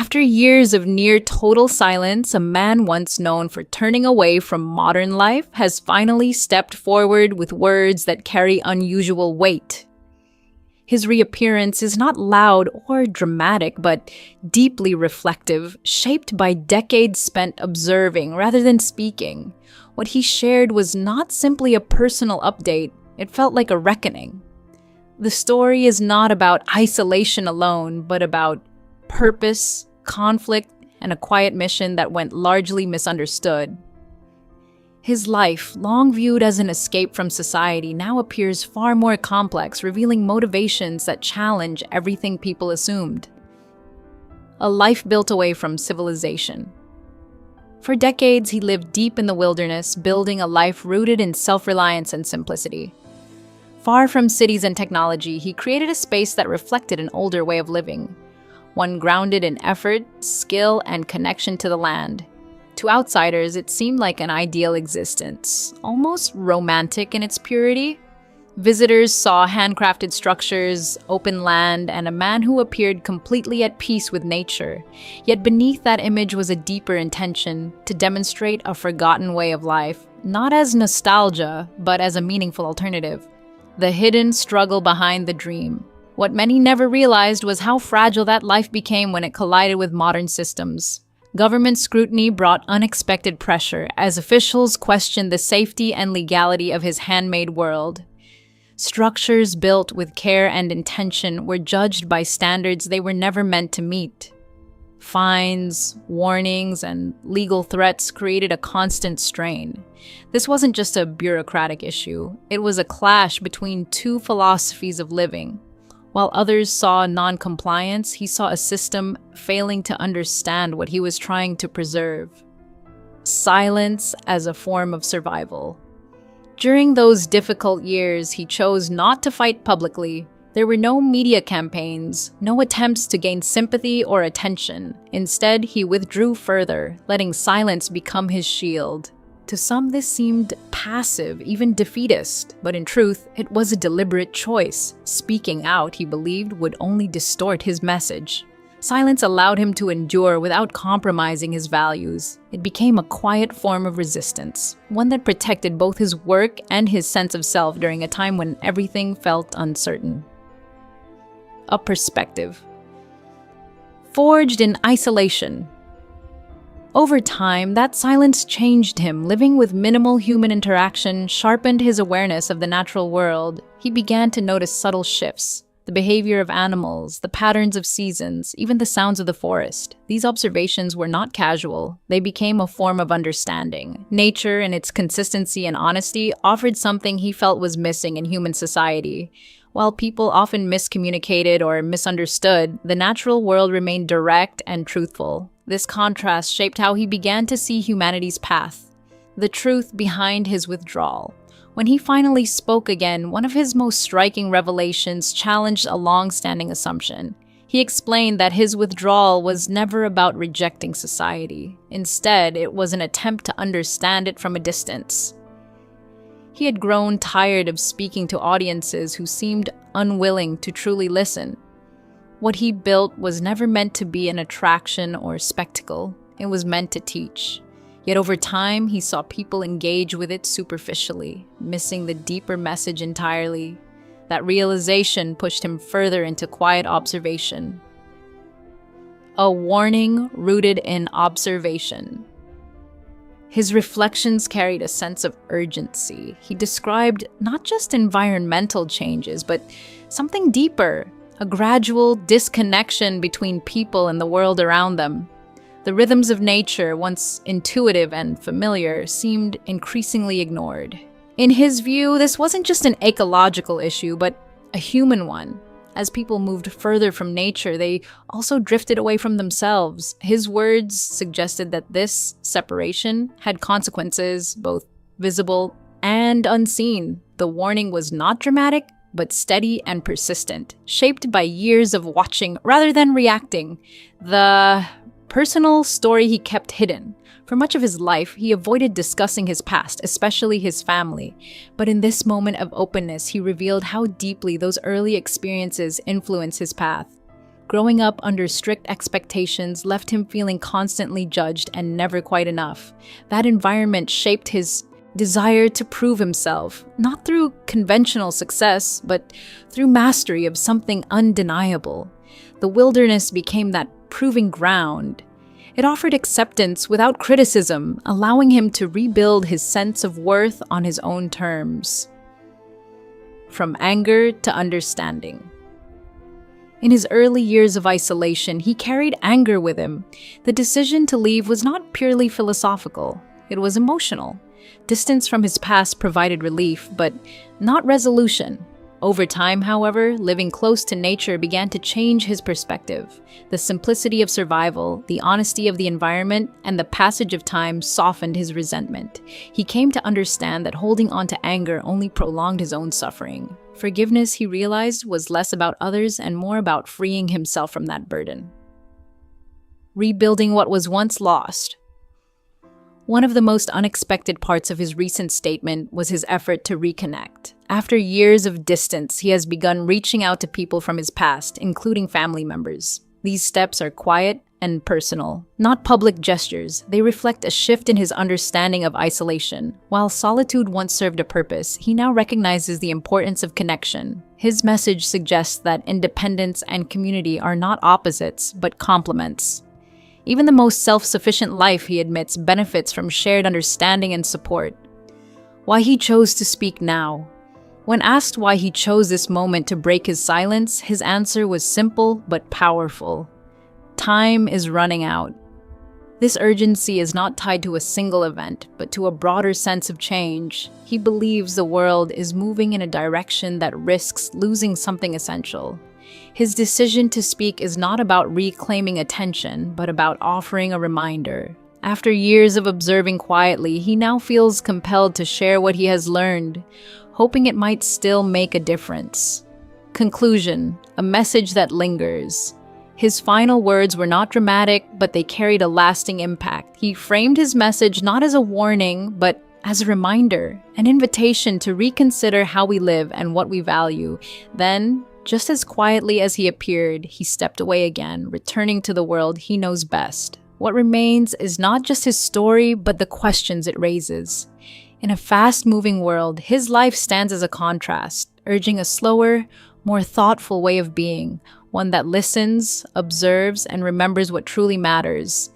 After years of near total silence, a man once known for turning away from modern life has finally stepped forward with words that carry unusual weight. His reappearance is not loud or dramatic, but deeply reflective, shaped by decades spent observing rather than speaking. What he shared was not simply a personal update, it felt like a reckoning. The story is not about isolation alone, but about purpose, conflict, and a quiet mission that went largely misunderstood. His life, long viewed as an escape from society, now appears far more complex, revealing motivations that challenge everything people assumed. A life built away from civilization. For decades, he lived deep in the wilderness, building a life rooted in self-reliance and simplicity. Far from cities and technology, he created a space that reflected an older way of living, one grounded in effort, skill, and connection to the land. To outsiders, it seemed like an ideal existence, almost romantic in its purity. Visitors saw handcrafted structures, open land, and a man who appeared completely at peace with nature. Yet beneath that image was a deeper intention, to demonstrate a forgotten way of life, not as nostalgia, but as a meaningful alternative. The hidden struggle behind the dream. What many never realized was how fragile that life became when it collided with modern systems. Government scrutiny brought unexpected pressure as officials questioned the safety and legality of his handmade world. Structures built with care and intention were judged by standards they were never meant to meet. Fines, warnings, and legal threats created a constant strain. This wasn't just a bureaucratic issue, it was a clash between two philosophies of living. While others saw non-compliance, he saw a system failing to understand what he was trying to preserve. Silence as a form of survival. During those difficult years, he chose not to fight publicly. There were no media campaigns, no attempts to gain sympathy or attention. Instead, he withdrew further, letting silence become his shield. To some, this seemed passive, even defeatist, but in truth, it was a deliberate choice. Speaking out, he believed, would only distort his message. Silence allowed him to endure without compromising his values. It became a quiet form of resistance, one that protected both his work and his sense of self during a time when everything felt uncertain. A perspective. Forged in isolation. Over time, that silence changed him. Living with minimal human interaction sharpened his awareness of the natural world. He began to notice subtle shifts, the behavior of animals, the patterns of seasons, even the sounds of the forest. These observations were not casual. They became a form of understanding. Nature, in its consistency and honesty, offered something he felt was missing in human society. While people often miscommunicated or misunderstood, the natural world remained direct and truthful. This contrast shaped how he began to see humanity's path, the truth behind his withdrawal. When he finally spoke again, one of his most striking revelations challenged a long-standing assumption. He explained that his withdrawal was never about rejecting society. Instead, it was an attempt to understand it from a distance. He had grown tired of speaking to audiences who seemed unwilling to truly listen. What he built was never meant to be an attraction or spectacle. It was meant to teach. Yet over time, he saw people engage with it superficially, missing the deeper message entirely. That realization pushed him further into quiet observation. A warning rooted in observation. His reflections carried a sense of urgency. He described not just environmental changes, but something deeper, a gradual disconnection between people and the world around them. The rhythms of nature, once intuitive and familiar, seemed increasingly ignored. In his view, this wasn't just an ecological issue, but a human one. As people moved further from nature, they also drifted away from themselves. His words suggested that this separation had consequences, both visible and unseen. The warning was not dramatic, but steady and persistent, shaped by years of watching rather than reacting. The personal story he kept hidden. For much of his life, he avoided discussing his past, especially his family. But in this moment of openness, he revealed how deeply those early experiences influenced his path. Growing up under strict expectations left him feeling constantly judged and never quite enough. That environment shaped his desire to prove himself, not through conventional success, but through mastery of something undeniable. The wilderness became that proving ground. It offered acceptance without criticism, allowing him to rebuild his sense of worth on his own terms. From anger to understanding. In his early years of isolation, he carried anger with him. The decision to leave was not purely philosophical, it was emotional. Distance from his past provided relief, but not resolution. Over time, however, living close to nature began to change his perspective. The simplicity of survival, the honesty of the environment, and the passage of time softened his resentment. He came to understand that holding on to anger only prolonged his own suffering. Forgiveness, he realized, was less about others and more about freeing himself from that burden. Rebuilding what was once lost. One of the most unexpected parts of his recent statement was his effort to reconnect. After years of distance, he has begun reaching out to people from his past, including family members. These steps are quiet and personal, not public gestures. They reflect a shift in his understanding of isolation. While solitude once served a purpose, he now recognizes the importance of connection. His message suggests that independence and community are not opposites, but complements. Even the most self-sufficient life, he admits, benefits from shared understanding and support. Why he chose to speak now. When asked why he chose this moment to break his silence, his answer was simple but powerful. Time is running out. This urgency is not tied to a single event, but to a broader sense of change. He believes the world is moving in a direction that risks losing something essential. His decision to speak is not about reclaiming attention, but about offering a reminder. After years of observing quietly, he now feels compelled to share what he has learned, hoping it might still make a difference. Conclusion, a message that lingers. His final words were not dramatic, but they carried a lasting impact. He framed his message not as a warning, but as a reminder, an invitation to reconsider how we live and what we value. Then, just as quietly as he appeared, he stepped away again, returning to the world he knows best. What remains is not just his story, but the questions it raises. In a fast-moving world, his life stands as a contrast, urging a slower, more thoughtful way of being, one that listens, observes, and remembers what truly matters.